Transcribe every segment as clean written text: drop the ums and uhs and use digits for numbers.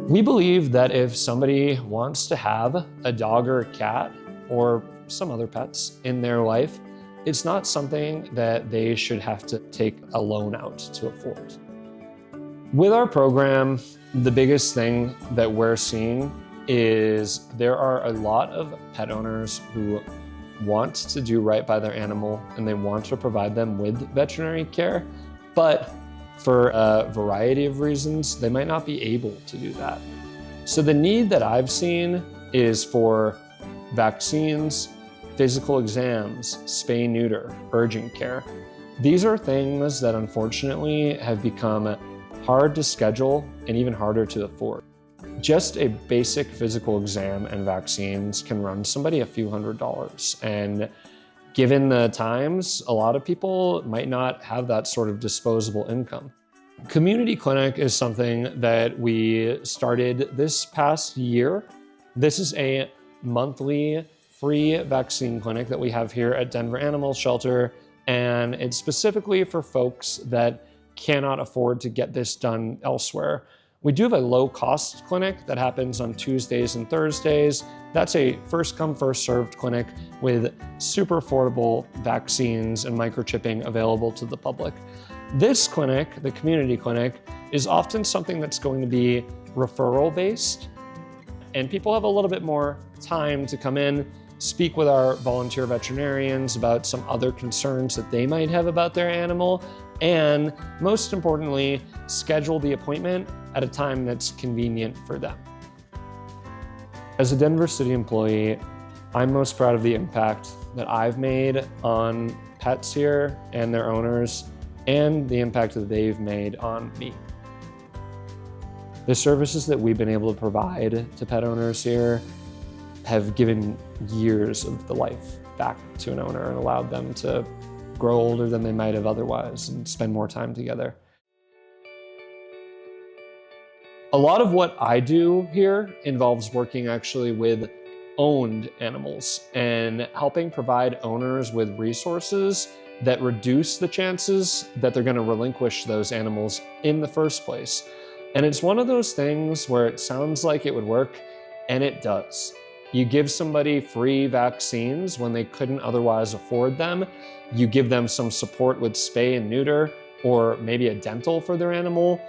We believe that if somebody wants to have a dog or a cat or some other pets in their life, it's not something that they should have to take a loan out to afford. With our program, the biggest thing that we're seeing is there are a lot of pet owners who want to do right by their animal and they want to provide them with veterinary care, but for a variety of reasons, they might not be able to do that. So the need that I've seen is for vaccines, physical exams, spay, neuter, urgent care. These are things that unfortunately have become hard to schedule and even harder to afford. Just a basic physical exam and vaccines can run somebody a few $100s. And given the times, a lot of people might not have that sort of disposable income. Community clinic is something that we started this past year. This is a monthly free vaccine clinic that we have here at Denver Animal Shelter, and it's specifically for folks that cannot afford to get this done elsewhere. We do have a low-cost clinic that happens on Tuesdays and Thursdays. That's a first-come, first-served clinic with super affordable vaccines and microchipping available to the public. This clinic, the community clinic, is often something that's going to be referral-based, and people have a little bit more time to come in, speak with our volunteer veterinarians about some other concerns that they might have about their animal, and most importantly, schedule the appointment at a time that's convenient for them. As a Denver City employee, I'm most proud of the impact that I've made on pets here and their owners, and the impact that they've made on me. The services that we've been able to provide to pet owners here have given years of the life back to an owner and allowed them to grow older than they might have otherwise and spend more time together. A lot of what I do here involves working actually with owned animals and helping provide owners with resources that reduce the chances that they're going to relinquish those animals in the first place. And it's one of those things where it sounds like it would work, and it does. You give somebody free vaccines when they couldn't otherwise afford them. You give them some support with spay and neuter, or maybe a dental for their animal.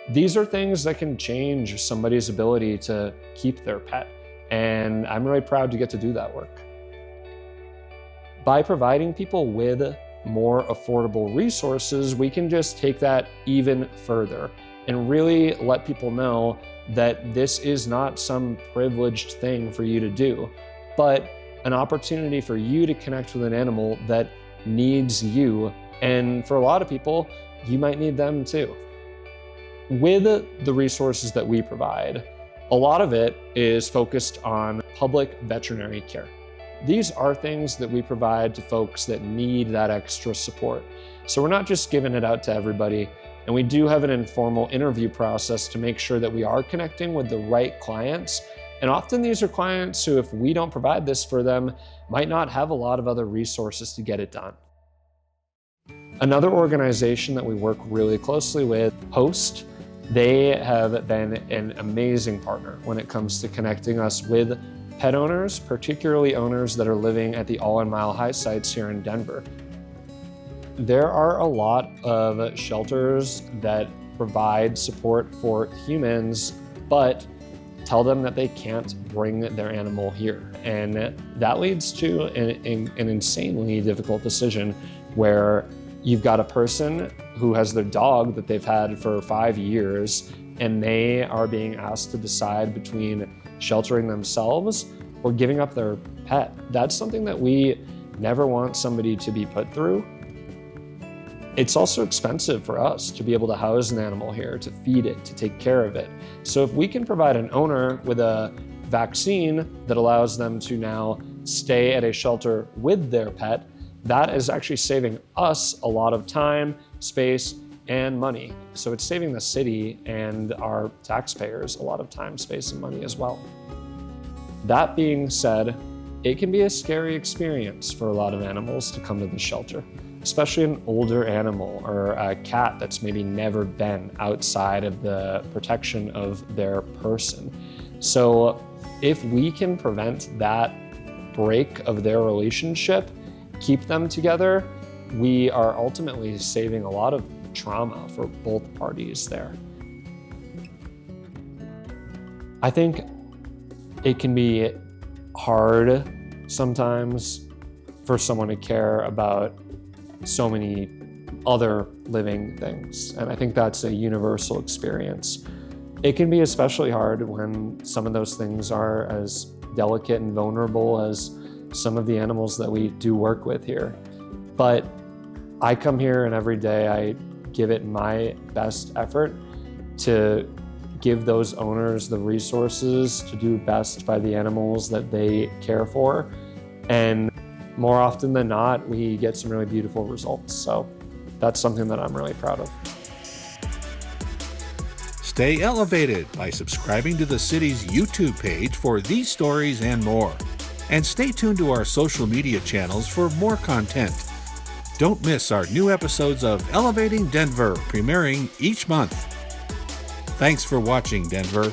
These are things that can change somebody's ability to keep their pet. And I'm really proud to get to do that work. By providing people with more affordable resources, we can just take that even further and really let people know that this is not some privileged thing for you to do, but an opportunity for you to connect with an animal that needs you. And for a lot of people, you might need them too. With the resources that we provide, a lot of it is focused on public veterinary care. These are things that we provide to folks that need that extra support. So we're not just giving it out to everybody. And we do have an informal interview process to make sure that we are connecting with the right clients. And often these are clients who, if we don't provide this for them, might not have a lot of other resources to get it done. Another organization that we work really closely with, Host, they have been an amazing partner when it comes to connecting us with pet owners, particularly owners that are living at the All and Mile High sites here in Denver. There are a lot of shelters that provide support for humans, but tell them that they can't bring their animal here. And that leads to an insanely difficult decision where you've got a person who has their dog that they've had for 5 years, and they are being asked to decide between sheltering themselves or giving up their pet. That's something that we never want somebody to be put through. It's also expensive for us to be able to house an animal here, to feed it, to take care of it. So if we can provide an owner with a vaccine that allows them to now stay at a shelter with their pet, that is actually saving us a lot of time, space, and money. So it's saving the city and our taxpayers a lot of time, space, and money as well. That being said, it can be a scary experience for a lot of animals to come to the shelter. especially an older animal or a cat that's maybe never been outside of the protection of their person. So if we can prevent that break of their relationship, keep them together, we are ultimately saving a lot of trauma for both parties there. I think it can be hard sometimes for someone to care about so many other living things, and I think that's a universal experience. It can be especially hard when some of those things are as delicate and vulnerable as some of the animals that we do work with here. But I come here and every day I give it my best effort to give those owners the resources to do best by the animals that they care for. And more often than not, we get some really beautiful results. So that's something that I'm really proud of. Stay elevated by subscribing to the city's YouTube page for these stories and more. And stay tuned to our social media channels for more content. Don't miss our new episodes of Elevating Denver, premiering each month. Thanks for watching, Denver.